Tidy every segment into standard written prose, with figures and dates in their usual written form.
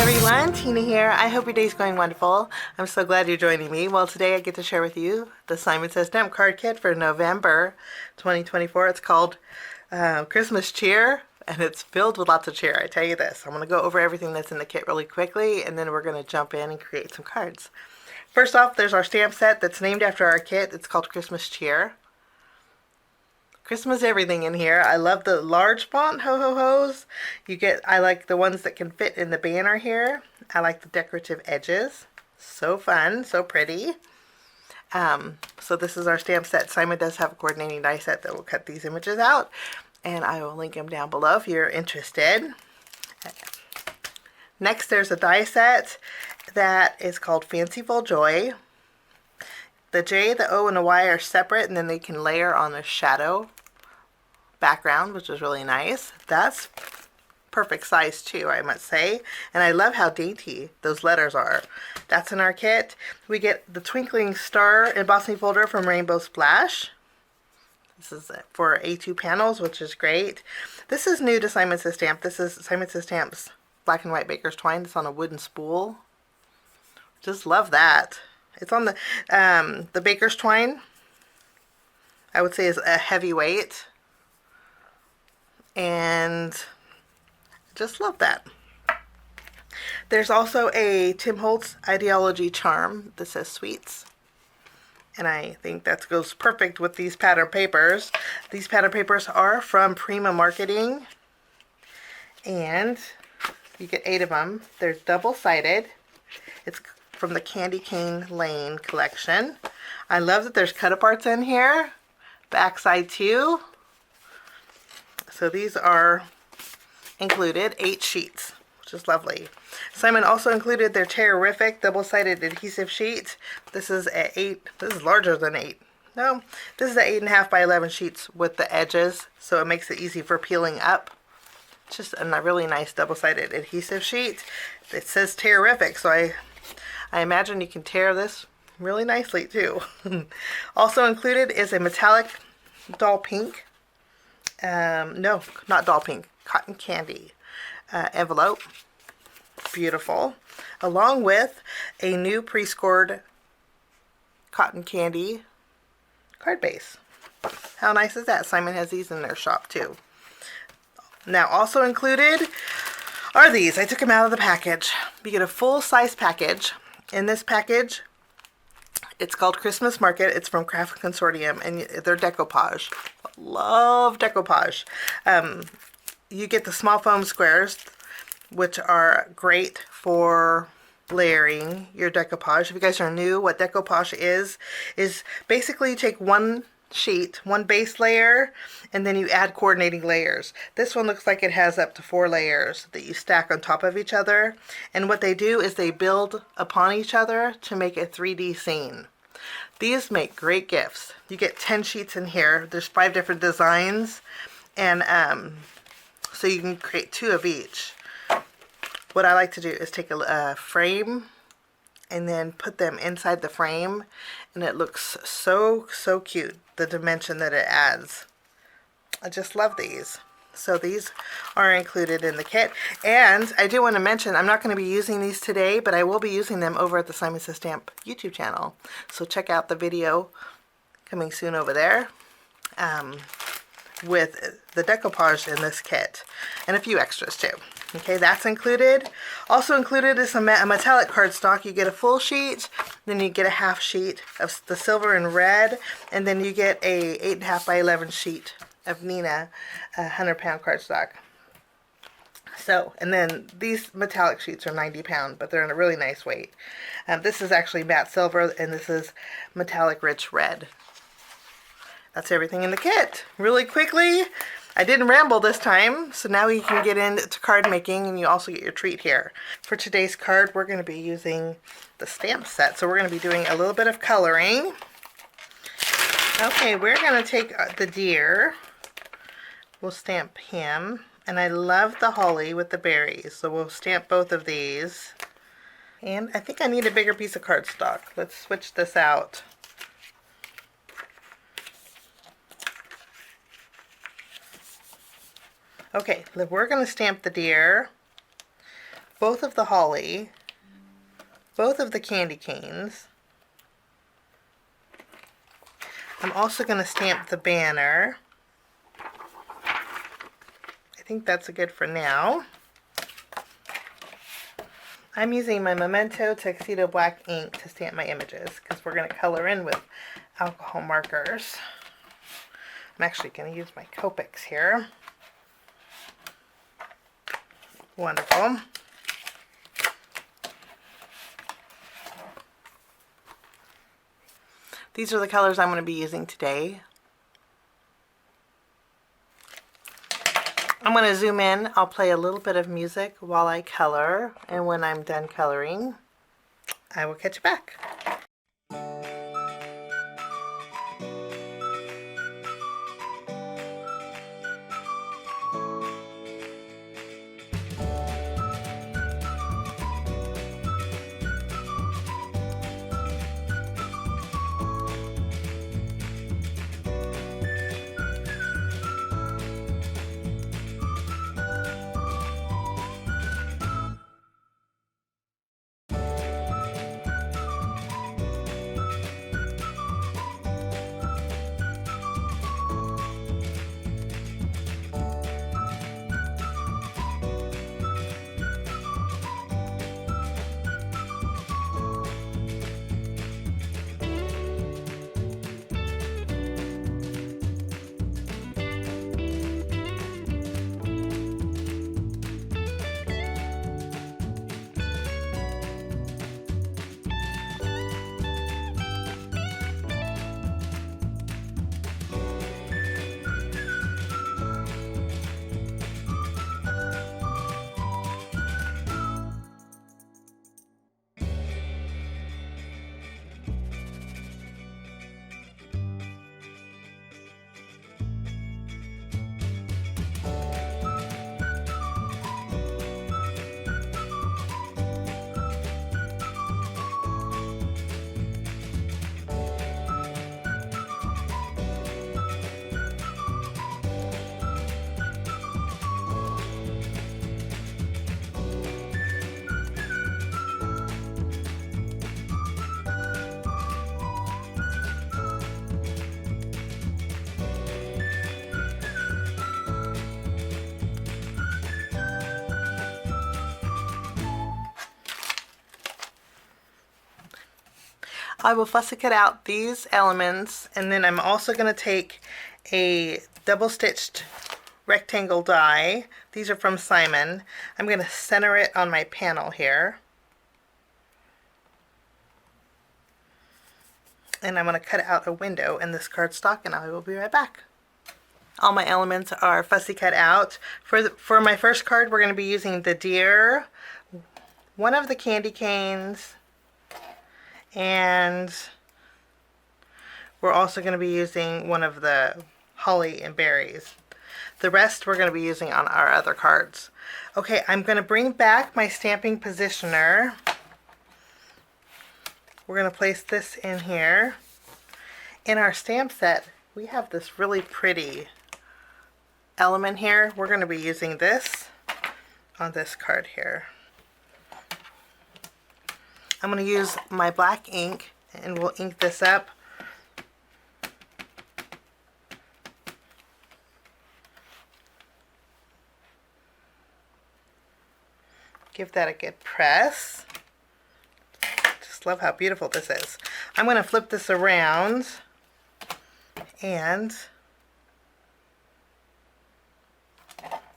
everyone, Tina here. I hope your day's going wonderful. I'm so glad you're joining me. Well, today I get to share with you the Simon Says Stamp card kit for November 2024. It's called Christmas Cheer, and it's filled with lots of cheer. I tell you this, I'm going to go over everything that's in the kit really quickly, and then we're going to jump in and create some cards. First off, there's our stamp set that's named after our kit. It's called Christmas Cheer. Christmas everything in here. I love the large font ho ho ho's. I like the ones that can fit in the banner here. I like the decorative edges. So fun, so pretty. So this is our stamp set. Simon does have a coordinating die set that will cut these images out, and I will link them down below if you're interested. Next, there's a die set that is called Fanciful Joy. The J, the O, and the Y are separate, and then they can layer on a shadow background, which is really nice. That's perfect size too, I must say. And I love how dainty those letters are. That's in our kit. We get the Twinkling Star embossing folder from Rainbow Splash. This is for A2 panels, which is great. This is new to Simon Says Stamp. This is Simon Says Stamp's Black and White Baker's Twine. It's on a wooden spool. Just love that. It's on the Baker's Twine. I would say is a heavyweight. And just love that. There's also a Tim Holtz Ideology charm that says Sweets. And I think that goes perfect with these pattern papers. These pattern papers are from Prima Marketing. And you get 8 of them. They're double-sided. It's from the Candy Cane Lane collection. I love that there's cut-aparts in here. Backside too. So these are included, 8 sheets, which is lovely. Simon also included their Terrific double-sided adhesive sheet. This is at 8. This is larger than 8. No, this is at 8.5 by 11 sheets with the edges, so it makes it easy for peeling up. Just a really nice double-sided adhesive sheet. It says Terrific, so I imagine you can tear this really nicely too. Also included is a metallic doll pink. No, not doll pink. Cotton candy envelope. Beautiful. Along with a new pre-scored cotton candy card base. How nice is that? Simon has these in their shop too. Now also included are these. I took them out of the package. You get a full-size package. In this package, it's called Christmas Market. It's from Craft Consortium, and they're decoupage. Love decoupage. You get the small foam squares, which are great for layering your decoupage. If you guys are new, what decoupage is basically you take one sheet, one base layer, and then you add coordinating layers. This one looks like it has up to 4 layers that you stack on top of each other. And what they do is they build upon each other to make a 3D scene. These make great gifts. You get 10 sheets in here. There's 5 different designs, and so you can create 2 of each. What I like to do is take a frame and then put them inside the frame, and it looks so cute, the dimension that it adds. I just love these. So these are included in the kit. And I do want to mention, I'm not going to be using these today, but I will be using them over at the Simon Says Stamp YouTube channel. So check out the video coming soon over there with the decoupage in this kit and a few extras too. Okay, that's included. Also included is a metallic cardstock. You get a full sheet, then you get a half sheet of the silver and red, and then you get a 8.5 by 11 sheet of Nina 100-pound cardstock. So, and then these metallic sheets are 90-pound, but they're in a really nice weight. This is actually matte silver, and this is metallic rich red. That's everything in the kit. Really quickly, I didn't ramble this time, so now we can get into card making, and you also get your treat here. For today's card, we're going to be using the stamp set, so we're going to be doing a little bit of coloring. Okay, we're going to take the deer. We'll stamp him, and I love the holly with the berries, so we'll stamp both of these. And I think I need a bigger piece of cardstock. Let's switch this out. Okay, we're going to stamp the deer, both of the holly, both of the candy canes. I'm also going to stamp the banner. I think that's good for now. I'm using my Memento Tuxedo Black ink to stamp my images because we're going to color in with alcohol markers. I'm actually going to use my Copics here. Wonderful. These are the colors I'm going to be using today. I'm going to zoom in. I'll play a little bit of music while I color, and when I'm done coloring, I will catch you back. I will fussy cut out these elements, and then I'm also going to take a double stitched rectangle die. These are from Simon. I'm going to center it on my panel here. And I'm going to cut out a window in this cardstock, and I will be right back. All my elements are fussy cut out. For my first card, we're going to be using the deer, one of the candy canes, and we're also going to be using one of the holly and berries. The rest we're going to be using on our other cards. Okay, I'm going to bring back my stamping positioner. We're going to place this in here. In our stamp set, we have this really pretty element here. We're going to be using this on this card here. I'm going to use my black ink, and we'll ink this up. Give that a good press. Just love how beautiful this is. I'm going to flip this around, and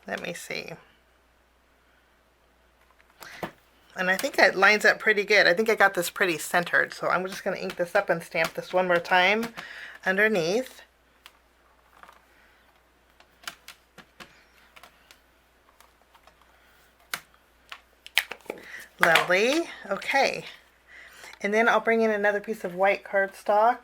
let me see. And I think it lines up pretty good. I think I got this pretty centered. So I'm just going to ink this up and stamp this one more time underneath. Lovely. Okay. And then I'll bring in another piece of white cardstock.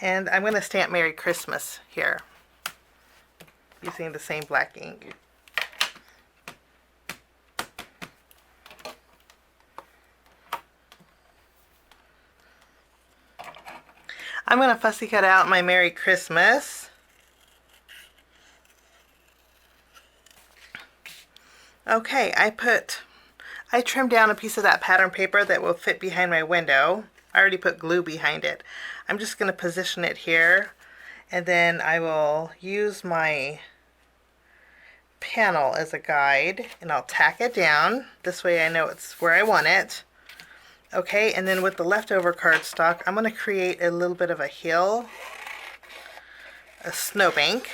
And I'm going to stamp Merry Christmas here using the same black ink. I'm going to fussy cut out my Merry Christmas. Okay, I trimmed down a piece of that pattern paper that will fit behind my window. I already put glue behind it. I'm just going to position it here, and then I will use my panel as a guide, and I'll tack it down. This way I know it's where I want it. Okay, and then with the leftover cardstock, I'm going to create a little bit of a hill, a snowbank.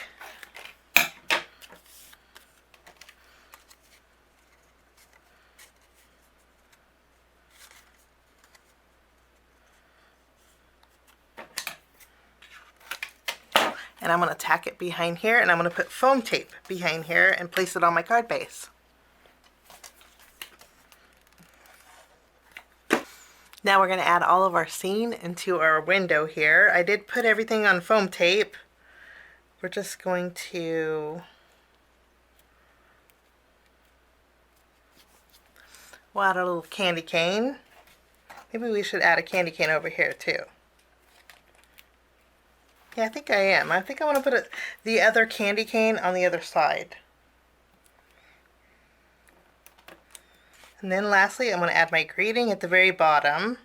And I'm going to tack it behind here, and I'm going to put foam tape behind here and place it on my card base. Now we're going to add all of our scene into our window here. I did put everything on foam tape. We're just going to add a little candy cane. Maybe we should add a candy cane over here too. Yeah, I think I am. I think I want to put the other candy cane on the other side. And then lastly, I'm going to add my greeting at the very bottom.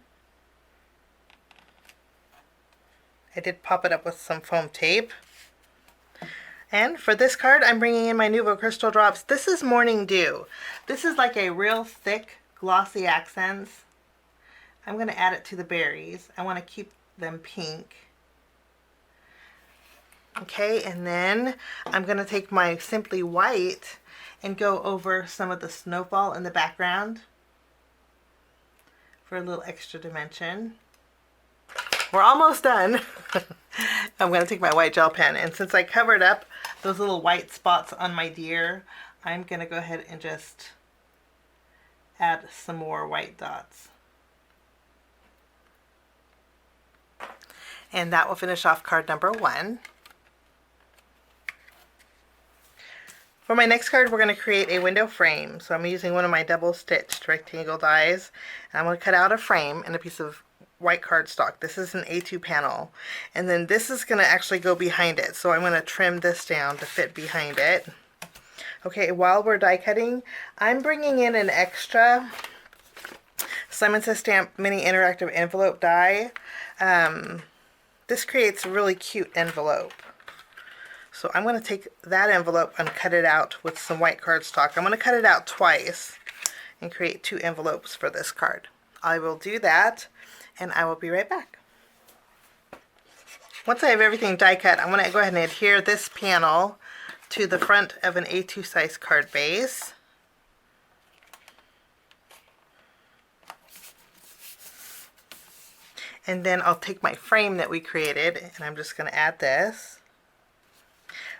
I did pop it up with some foam tape. And for this card, I'm bringing in my Nuvo Crystal Drops. This is Morning Dew. This is like a real thick, glossy accents. I'm going to add it to the berries. I want to keep them pink. Okay, and then I'm going to take my Simply White and go over some of the snowfall in the background for a little extra dimension. We're almost done. I'm going to take my white gel pen, and since I covered up those little white spots on my deer, I'm going to go ahead and just add some more white dots. And that will finish off card number 1. For my next card, we're going to create a window frame. So I'm using one of my double stitched rectangle dies. And I'm going to cut out a frame and a piece of white cardstock. This is an A2 panel. And then this is going to actually go behind it. So I'm going to trim this down to fit behind it. Okay, while we're die cutting, I'm bringing in an extra Simon Says Stamp Mini Interactive Envelope die. This creates a really cute envelope. So I'm going to take that envelope and cut it out with some white cardstock. I'm going to cut it out twice and create 2 envelopes for this card. I will do that, and I will be right back. Once I have everything die cut, I'm going to go ahead and adhere this panel to the front of an A2 size card base. And then I'll take my frame that we created, and I'm just going to add this.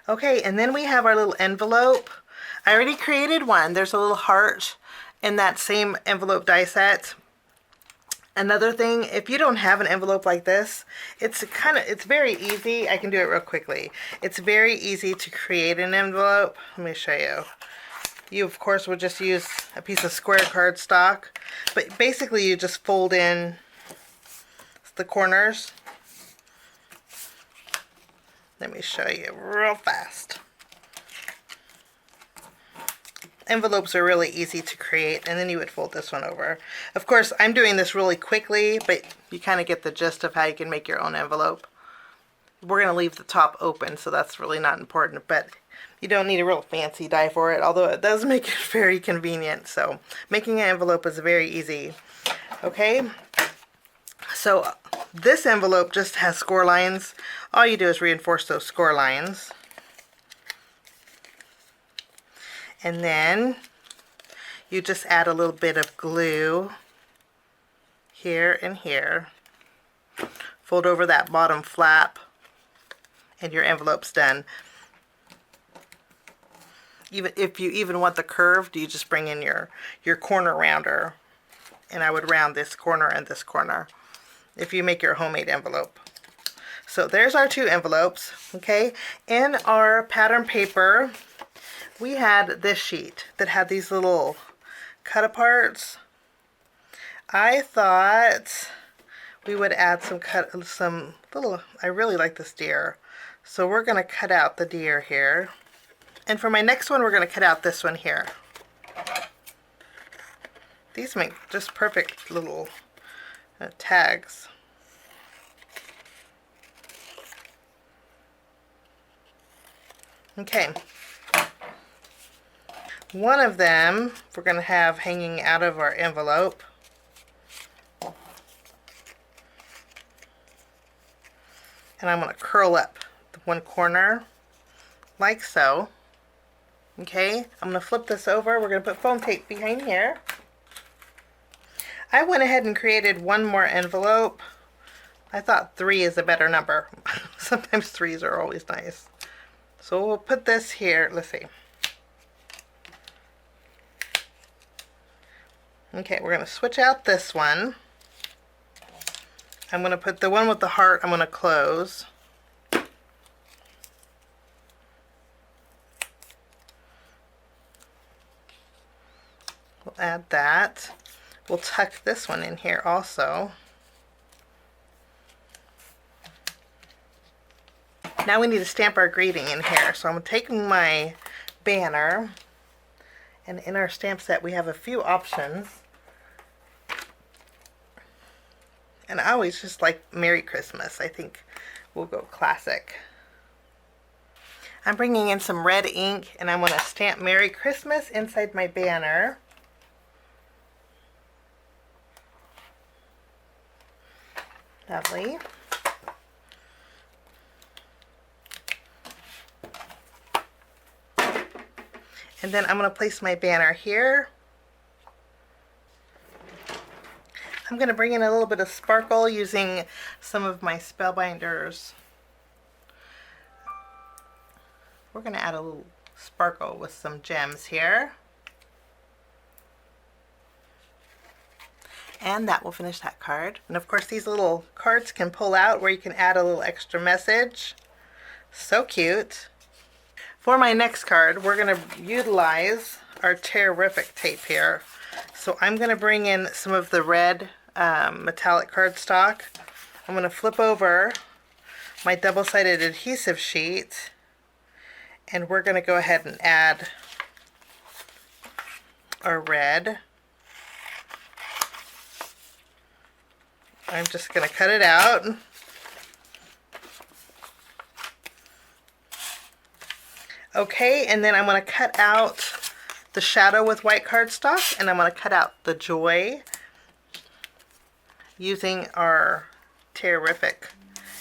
Okay, and then we have our little envelope. I already created one. There's a little heart in that same envelope die set. Another thing, if you don't have an envelope like this, it's very easy. I can do it real quickly. It's very easy to create an envelope. Let me show you. You, of course, would just use a piece of square cardstock, but basically you just fold in the corners. Let me show you real fast. Envelopes are really easy to create, and then you would fold this one over. Of course, I'm doing this really quickly, but you kind of get the gist of how you can make your own envelope. We're going to leave the top open, so that's really not important, but you don't need a real fancy die for it, although it does make it very convenient. So making an envelope is very easy. Okay, so this envelope just has score lines. All you do is reinforce those score lines. And then you just add a little bit of glue here and here. Fold over that bottom flap, and your envelope's done. Even if you want the curved, you just bring in your corner rounder. And I would round this corner and this corner if you make your homemade envelope. So there's our 2 envelopes. Okay, in our pattern paper, we had this sheet that had these little cut aparts. I thought we would add some little, I really like this deer. So we're going to cut out the deer here. And for my next one, we're going to cut out this one here. These make just perfect little tags. Okay. One of them we're going to have hanging out of our envelope. And I'm going to curl up the one corner like so. Okay, I'm going to flip this over. We're going to put foam tape behind here. I went ahead and created one more envelope. I thought 3 is a better number. Sometimes 3s are always nice. So we'll put this here. Let's see. Okay, we're going to switch out this one. I'm going to put the one with the heart, I'm going to close. We'll add that. We'll tuck this one in here also. Now we need to stamp our greeting in here. So I'm taking my banner, and in our stamp set we have a few options. And I always just like Merry Christmas. I think we'll go classic. I'm bringing in some red ink, and I'm going to stamp Merry Christmas inside my banner. Lovely. And then I'm going to place my banner here. I'm going to bring in a little bit of sparkle using some of my Spellbinders. We're going to add a little sparkle with some gems here. And that will finish that card. And of course these little cards can pull out where you can add a little extra message. So cute. For my next card, we're going to utilize our Terrific tape here. So I'm going to bring in some of the red metallic cardstock. I'm going to flip over my double-sided adhesive sheet, and we're going to go ahead and add our red. I'm just going to cut it out. Okay, and then I'm going to cut out the shadow with white cardstock, and I'm going to cut out the joy using our Terrific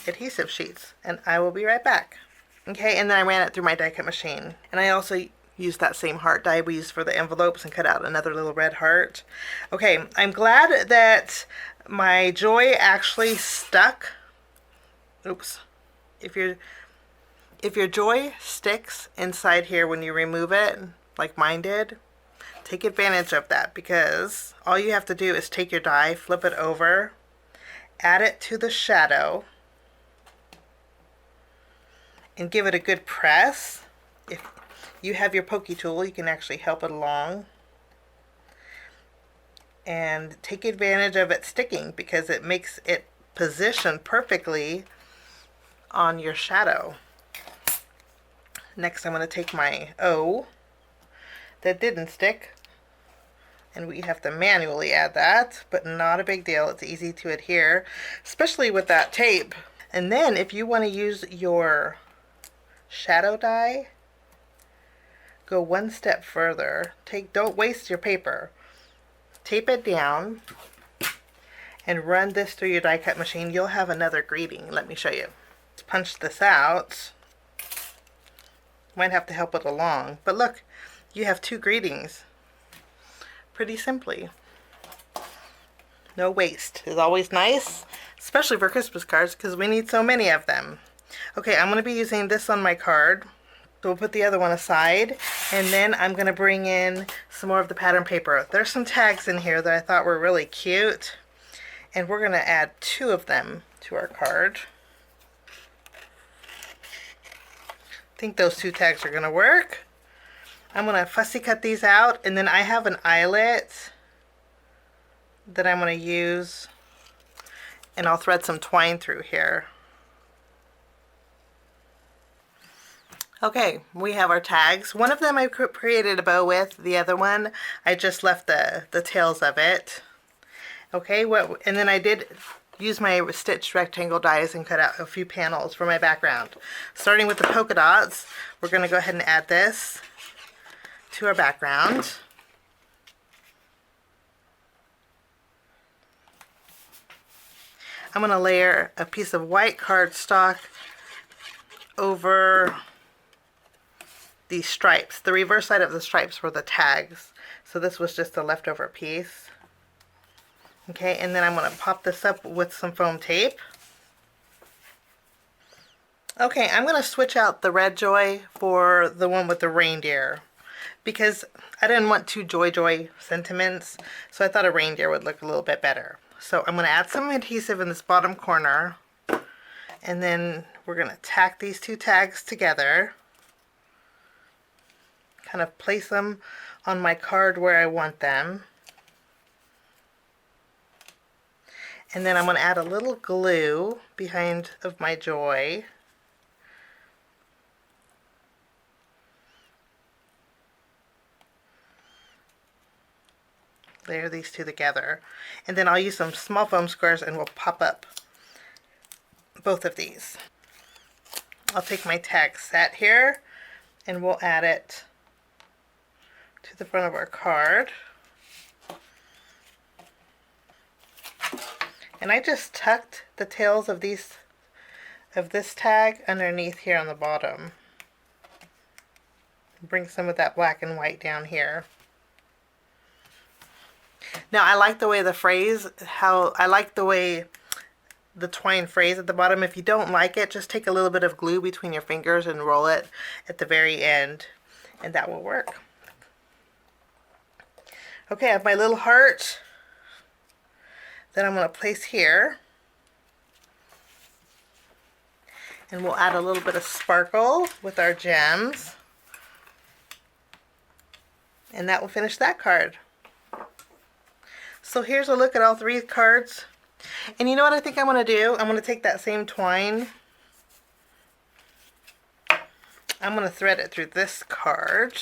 adhesive sheets, and I will be right back. Okay, and then I ran it through my die cut machine, and I also used that same heart die we used for the envelopes and cut out another little red heart. Okay, I'm glad that my joy actually stuck. Oops. If your joy sticks inside here when you remove it, like mine did, take advantage of that, because all you have to do is take your die, flip it over, add it to the shadow, and give it a good press. If you have your pokey tool, you can actually help it along. And take advantage of it sticking, because it makes it position perfectly on your shadow. Next I'm going to take my O that didn't stick, and we have to manually add that, but not a big deal. It's easy to adhere, especially with that tape. And then if you want to use your shadow die, go one step further. Don't waste your paper. Tape it down and run this through your die cut machine. You'll have another greeting. Let me show you. Let's punch this out. Might have to help it along, but look, you have 2 greetings. Pretty simply. No waste is always nice, especially for Christmas cards, because we need so many of them. Okay, I'm going to be using this on my card. So we'll put the other one aside, and then I'm going to bring in some more of the pattern paper. There's some tags in here that I thought were really cute, and we're going to add 2 of them to our card. I think those 2 tags are going to work. I'm going to fussy cut these out, and then I have an eyelet that I'm going to use, and I'll thread some twine through here. Okay, we have our tags. One of them I created a bow with. The other one, I just left the tails of it. Okay, and then I did use my stitched rectangle dies and cut out a few panels for my background. Starting with the polka dots, we're going to go ahead and add this to our background. I'm going to layer a piece of white cardstock over these stripes. The reverse side of the stripes were the tags, so this was just a leftover piece. Okay, and then I'm going to pop this up with some foam tape. Okay, I'm going to switch out the red joy for the one with the reindeer because I didn't want two joy sentiments, so I thought a reindeer would look a little bit better. So I'm going to add some adhesive in this bottom corner, and then we're going to tack these two tags together. Kind of place them on my card where I want them. And then I'm going to add a little glue behind of my joy. Layer these two together. And then I'll use some small foam squares and we'll pop up both of these. I'll take my tag set here and we'll add it to the front of our card. And I just tucked the tails of this tag underneath here on the bottom. Bring some of that black and white down here. Now I like the way the twine frays at the bottom. If you don't like it, just take a little bit of glue between your fingers and roll it at the very end, and that will work. Okay, I have my little heart that I'm going to place here. And we'll add a little bit of sparkle with our gems. And that will finish that card. So here's a look at all three cards. And you know what I think I'm going to do? I'm going to take that same twine. I'm going to thread it through this card.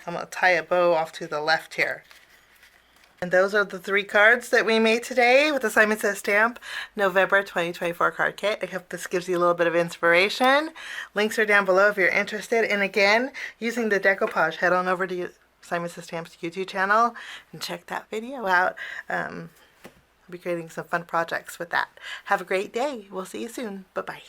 I'm going to tie a bow off to the left here. And those are the three cards that we made today with the Simon Says stamp November 2024 card kit. I hope this gives you a little bit of inspiration. Links are down below if you're interested. And again, using the decoupage, head on over to Simon Says Stamp's YouTube channel and check that video out. I'll be creating some fun projects with that. Have a great day. We'll see you soon. Bye-bye.